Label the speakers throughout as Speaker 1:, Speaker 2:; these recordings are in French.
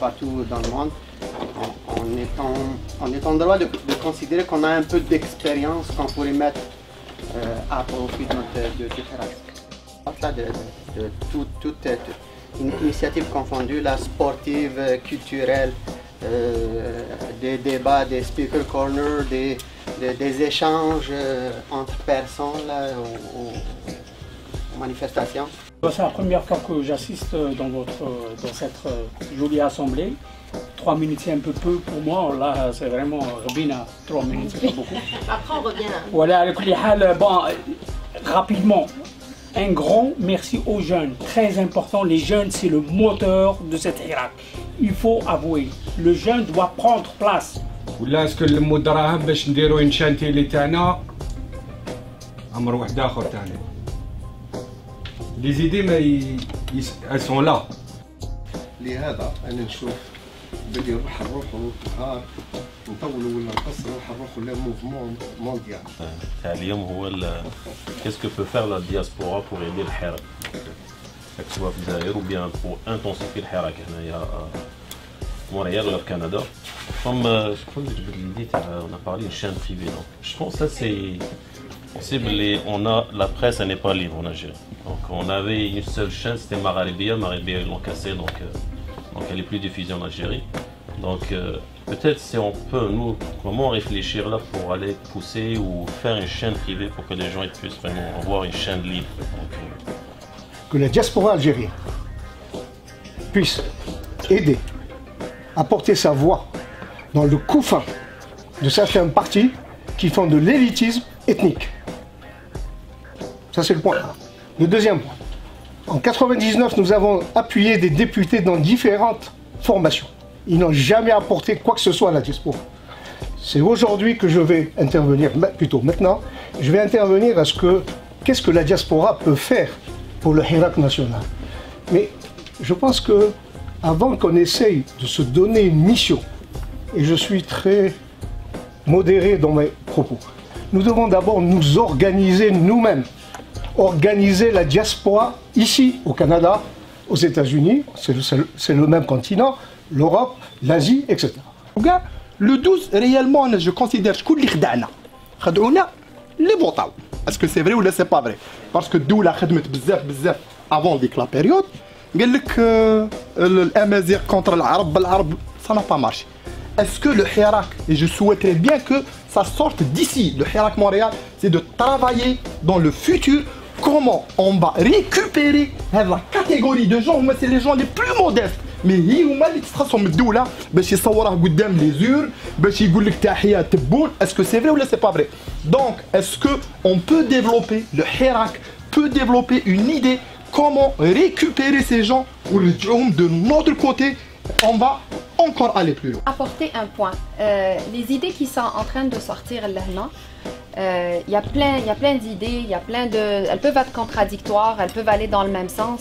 Speaker 1: partout dans le monde, on est en droit de considérer qu'on a un peu d'expérience qu'on pourrait mettre à profit de toute initiative confondue, la sportive, culturelle, des débats, des speaker corners, des échanges entre personnes là, aux manifestations.
Speaker 2: C'est la première fois que j'assiste dans cette jolie assemblée. 3 minutes c'est un peu peu pour moi, là c'est vraiment Robina, 3 minutes c'est pas beaucoup.
Speaker 3: Après on revient.
Speaker 2: Voilà, bon, rapidement, un grand merci aux jeunes, très important, les jeunes c'est le moteur de cet Hirak. Il faut avouer, le jeune doit prendre place.
Speaker 4: ولا اسكو المدراهم باش نديرو ان شانتيلي تاعنا امر واحد اخر تاعنا لي زيدي ما elles sont là.
Speaker 5: لهذا انا نشوف بدي نروح نهار نطولوا ولا نقصروا نروح ولا موفمون مونديال.
Speaker 6: تاع اليوم هو qu'est-ce que peut faire la diaspora pour aider الحراك سواء في الجزائر ou bien pour intensifier الحراك هنايا Montréal ou au Canada. Comme je crois que l'idée, on a parlé d'une chaîne privée. Donc, je pense que ça c'est possible. La presse elle n'est pas libre en Algérie. Donc on avait une seule chaîne, c'était Maralibia. Maralibia ils l'ont cassée, donc elle est plus diffusée en Algérie. Donc peut-être si on peut nous comment réfléchir là pour aller pousser ou faire une chaîne privée pour que les gens puissent vraiment avoir une chaîne libre. Donc,
Speaker 7: que la diaspora algérienne puisse aider, apporter sa voix dans le couffin de certains partis qui font de l'élitisme ethnique. Ça c'est le point 1. Le deuxième point. En 1999, nous avons appuyé des députés dans différentes formations. Ils n'ont jamais apporté quoi que ce soit à la diaspora. C'est aujourd'hui que je vais intervenir, plutôt maintenant, je vais intervenir à qu'est-ce que la diaspora peut faire pour le Hirak national. Mais je pense que avant qu'on essaye de se donner une mission, et je suis très modéré dans mes propos, nous devons d'abord nous organiser nous-mêmes, organiser la diaspora ici au Canada, aux États-Unis, c'est le même continent, l'Europe, l'Asie, etc.
Speaker 8: Le 12, réellement, je considère que les khad'ouna les botaw. Est-ce que c'est vrai ou là c'est pas vrai? Parce que Doula khadmet bzaf avant la période. قال لك الامازيغ contre l'arabe, ça n'a pas marché. Est-ce que le Hirak, et je souhaiterais bien que ça sorte d'ici, le Hirak Montréal, c'est de travailler dans le futur comment on va récupérer la catégorie de gens, c'est les gens les plus modestes. Mais هما اللي تستخلصوا من الدولة باش يصوروه قدام لي زور باش يقول لك تحية تبون. Est-ce que c'est vrai ou là c'est pas vrai? Donc est-ce que on peut développer, le Hirak peut développer une idée comment récupérer ces gens ou de notre côté, on va encore aller plus loin.
Speaker 3: Apporter un point. Les idées qui sont en train de sortir là, il y a plein d'idées, elles peuvent être contradictoires, elles peuvent aller dans le même sens.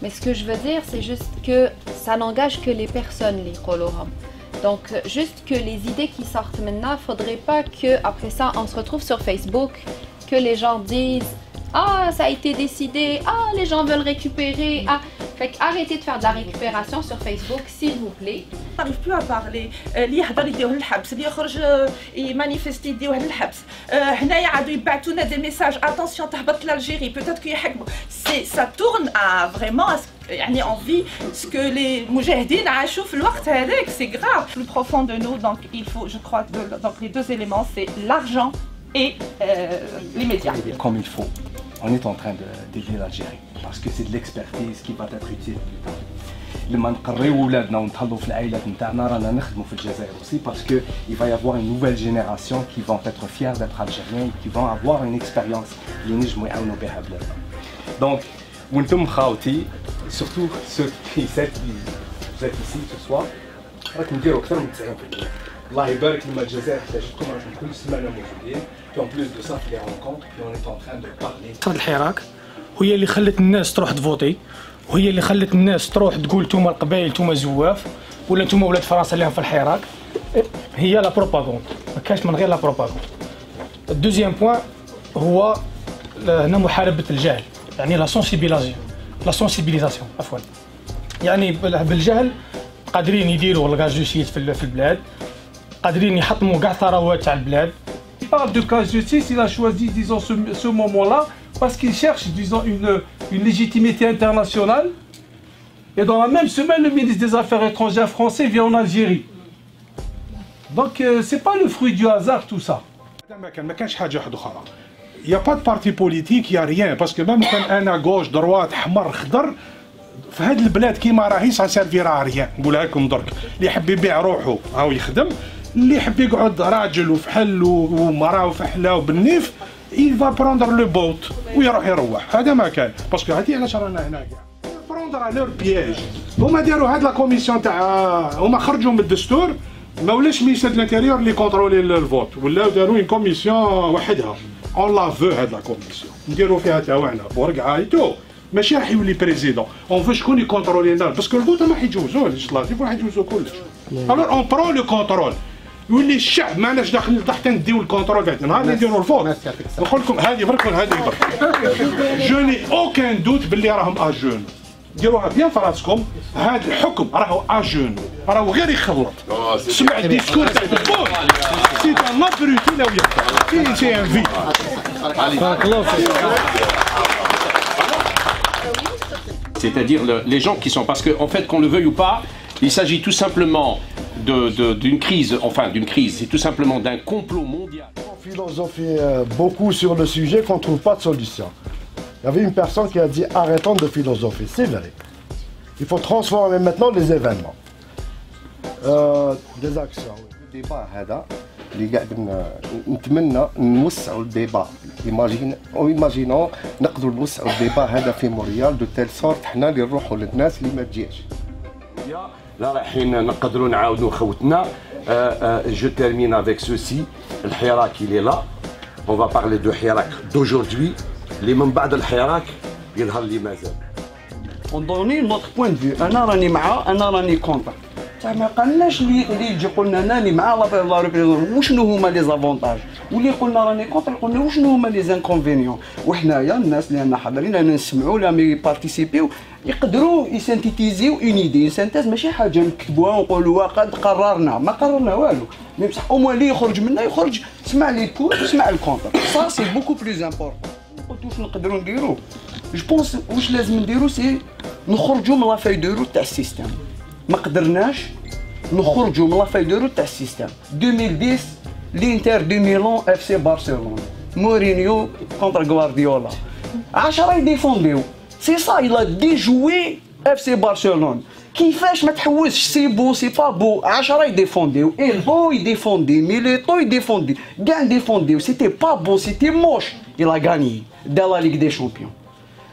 Speaker 3: Mais ce que je veux dire, c'est juste que ça n'engage que les personnes, les Koloram. Donc, juste que les idées qui sortent maintenant, il ne faudrait pas qu'après ça, on se retrouve sur Facebook, que les gens disent « Ah, ça a été décidé, ah, les gens veulent récupérer, ah ». Fait arrêtez de faire de la récupération sur Facebook, s'il vous plaît.
Speaker 9: On n'arrive plus à parler. اللي يهضر يديوه للحبس، اللي يخرج يمانيفيستي يديوه للحبس. هنايا عادوا يبعثونا des messages attention تهبط l'Algérie, peut-être qu'il يحكموا. Ça tourne à vraiment يعني envie ce que les moujahidines عاشوا في الوقت هذاك, c'est grave. Le profond de nous, donc il faut, je crois, donc les deux éléments, c'est l'argent et les médias.
Speaker 10: Comme il faut. On est en train d'aider l'Algérie parce que c'est de l'expertise qui va être utile plus tard. لما نقريو ولادنا ونتهضوا في العائلات نتاعنا رانا نخدموا في الجزائر aussi parce que il va y avoir une nouvelle génération qui vont être fiers d'être algériens et qui vont avoir une expérience اللي نجموا يعاونوا بها بلادنا. Donc وانتم خاوتي surtout ceux qui vous êtes ici ce soir راكم ديروا اكثر من 90%. الله يبارك لما الجزائر احتاجتكم راكم كل سمانه موجودين. Puis en plus de ça, les rencontres, puis on est en train de parler.
Speaker 2: الحراك وهي اللي خلت الناس تروح تفوتي وهي اللي خلت الناس تروح تقول نتوما القبائل نتوما زواف ولا نتوما ولاد فرنسا اللي هم في الحراك. هي لا بروباغوند ما كاش من غير لا بروباغوند. الدوزيام بوين هو هنا محاربه الجهل يعني لا سونسيبيليزاسيون عفوا يعني بالجهل قادرين يديروا الكاجوسيس في البلاد، قادرين يحطموا كاع الثروات تاع البلاد.
Speaker 11: Il parle de cas justice, il a choisi, disons, ce moment-là parce qu'il cherche, disons, une légitimité internationale. Et dans la même semaine, le ministre des Affaires étrangères français vient en Algérie. Donc, c'est pas le fruit du hasard tout ça.
Speaker 12: Il n'y a pas de parti politique, il n'y a rien. Parce que même quand on a gauche, droite, حمر, خضر, في هاد البلاد كيما راهي سا سيرفيرا ريان. نقولها لكم درك، اللي يحب يبيع روحه هاو يخدم، اللي يحب يقعد راجل وفحل ومراه وفحله وبالنيف il va prendre le boat ويروح يروح. هذا ما كان، باسكو هادي علاش رانا هنا كاع. prendre leur piège. هما داروا هاد لا كوميسيون تاع هما خرجوا من الدستور، ما ولاش مينيستر دو لانتيريور اللي كونترولي الفوت، ولاو داروا اون كوميسيون وحدها. اون لا فو هاد لا كوميسيون، نديروا فيها تاوعنا بورقعه ايتو، ماشي راح يولي بريزيدون، اون فو شكون يكونترولي لنا، باسكو الفوت ما حيجوزوه ليجيسلاتيف راح يجوزوا كلش. الوغ اون برون لو كونترول، يولي الشعب ما عندناش داخل تحت نديو الكونترول تاعنا، نهار اللي نديروا الفوت. نقول لكم هذه برك هذه برك. جو ني اوكان دوت باللي راهم اجون. ديروها بيان في راسكم، هذا الحكم راهو اجون، راهو غير يخلط. سمع الديسكور تاع الفوت، سي ان ابروتي لو يبدا، سي ان في. بارك الله فيك.
Speaker 13: C'est-à-dire les gens qui sont... Parce qu'en fait, qu'on le veuille ou pas, il s'agit tout simplement d'une crise, c'est tout simplement d'un complot mondial.
Speaker 14: On philosophie beaucoup sur le sujet qu'on ne trouve pas de solution. Il y avait une personne qui a dit arrêtons de philosopher, c'est vrai. Il faut transformer maintenant les événements. Des actions.
Speaker 5: Le débat هذا اللي قاعد نتمنى نوسعوا الديبا، ايماجينو نقدروا نوسعوا الديبا هذا في مونريال دو تيل سورت حنا اللي نروحوا للناس اللي ما تجيش.
Speaker 10: لا رايحين نقدروا نعاودوا خوتنا. جو تيرمين افيك سوسي، الحراك اللي لا، اون فا بارلي دو حراك دوجوردي اللي من بعد الحراك يظهر لي مازال.
Speaker 15: اون دوني نوتر بوين دو في، انا راني مع، انا راني كونتر. ما قالناش اللي يجي قلنا راني مع لا ريبريزون وشنو هما لي زافونتاج، واللي قلنا راني كونتر قلنا وشنو هما لي زانكونفينيون. وحنايا الناس اللي رانا حاضرين رانا نسمعوا لهم يبارتيسيبيو، يقدروا يسانتيتيزيو اون ايدي. سانتاز ماشي حاجه نكتبوها ونقولوا قد قررنا، ما قررنا والو، مي بصح او موان اللي يخرج منا يخرج سمع لي بور وسمع الكونتر. سا سي بوكو بلوز امبورطون. قلت واش نقدروا نديرو، جو بونس واش لازم نديرو سي نخرجوا من لا فاي دو روت تاع السيستم. ما قدرناش نخرجوا من لا فاي دو روت تاع السيستم. 2010 لينتر دو ميلان اف سي برشلونه، مورينيو كونتر غوارديولا، 10 يديفونديو. سي سا إلا ديجوي اف سي برشلونه. كيفاش ما تحوسش سي بو سي با بو، 10 يديفونديو، إلبو يديفوندي، ميليتو يديفوندي، كاع يديفونديو. سيتي با بو، سيتي موش، إلا غاني دا لا ليغ دي شامبيون.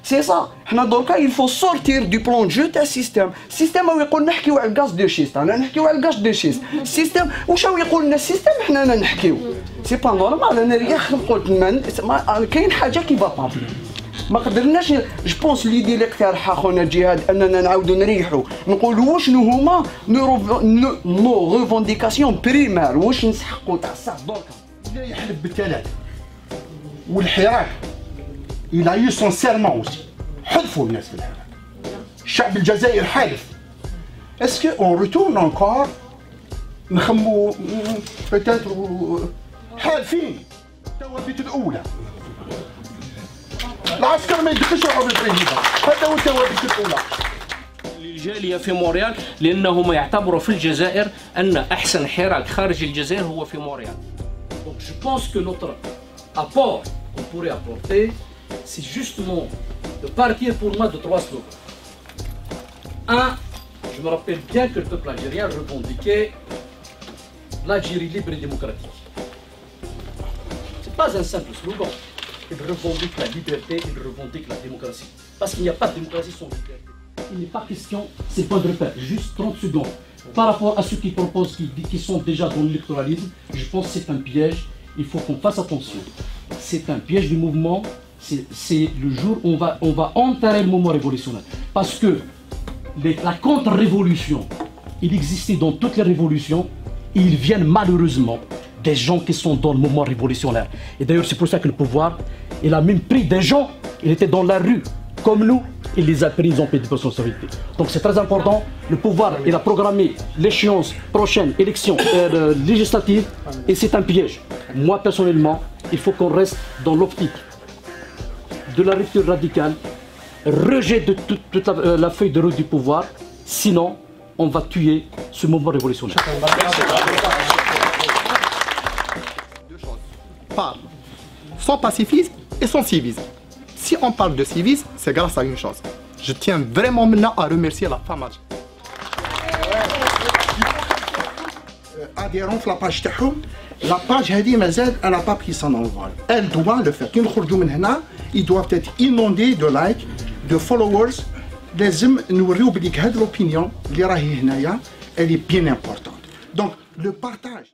Speaker 15: سي سا حنا دركا يلفو سورتير دو بلون جو تاع السيستم. السيستم هو يقول نحكيو على الغاز دو شيست، انا نحكيو على الغاز دو شيست. السيستم واش هو يقول لنا السيستم، حنا نحكيو. سي با نورمال. انا رياح قلت كاين حاجه كي با با ما قدرناش. جو بونس ليدي اللي اقترحها خونا جهاد اننا نعاودو نريحو نقولوا واش هما نو ريفونديكاسيون بريمير، واش نسحقوا تاع الساعه دركا.
Speaker 7: اللي يحلف بالثلاثه والحراك il a eu son serment aussi. حلفوا الناس في الحراك. الشعب الجزائري حالف. اسكو اون ريتورن انكور نخمو بيتاتر حالفين التوابيت الاولى. العسكر ما يدخلش على البريزيدون، هذا هو التوابيت الاولى.
Speaker 16: الجاليه في مونريال لانهم يعتبروا في الجزائر ان احسن حراك خارج الجزائر هو في مونريال. Donc je pense que notre apport qu'on pourrait apporter c'est justement de partir pour moi de 3 slogans. Un, je me rappelle bien que le peuple algérien revendiquait l'Algérie libre et démocratique. C'est pas un simple slogan. Il revendique la liberté, il revendique la démocratie. Parce qu'il n'y a pas de démocratie sans liberté. Il n'est pas question, c'est pas de repère, juste 30 secondes. Par rapport à ceux qui proposent, qui sont déjà dans l'électoralisme, je pense que c'est un piège, il faut qu'on fasse attention. C'est un piège du mouvement, c'est le jour où on va enterrer le mouvement révolutionnaire. Parce que la contre-révolution, il existait dans toutes les révolutions, et ils viennent malheureusement des gens qui sont dans le mouvement révolutionnaire. Et d'ailleurs, c'est pour ça que le pouvoir, il a même pris des gens, il était dans la rue, comme nous,
Speaker 17: il les a pris, ils ont payé des responsabilités. Donc c'est très important, le pouvoir, il a programmé l'échéance prochaine, élection législative, et c'est un piège. Moi personnellement, il faut qu'on reste dans l'optique de la rupture radicale, rejet de toute la feuille de route du pouvoir, sinon on va tuer ce mouvement révolutionnaire.
Speaker 8: Parle sans pacifisme et sans civisme. Si on parle de civisme, c'est grâce à une chose. Je tiens vraiment maintenant à remercier la femme.
Speaker 18: adhérents la page تاعهم la page هذه مازال elle n'a pas pris son envol. Elle doit le faire. كي نخرجوا من هنا ils doivent être inondés de likes, de followers. لازم نوريو بليك هاد l'opinion اللي راهي هنايا elle est bien importante. Donc le partage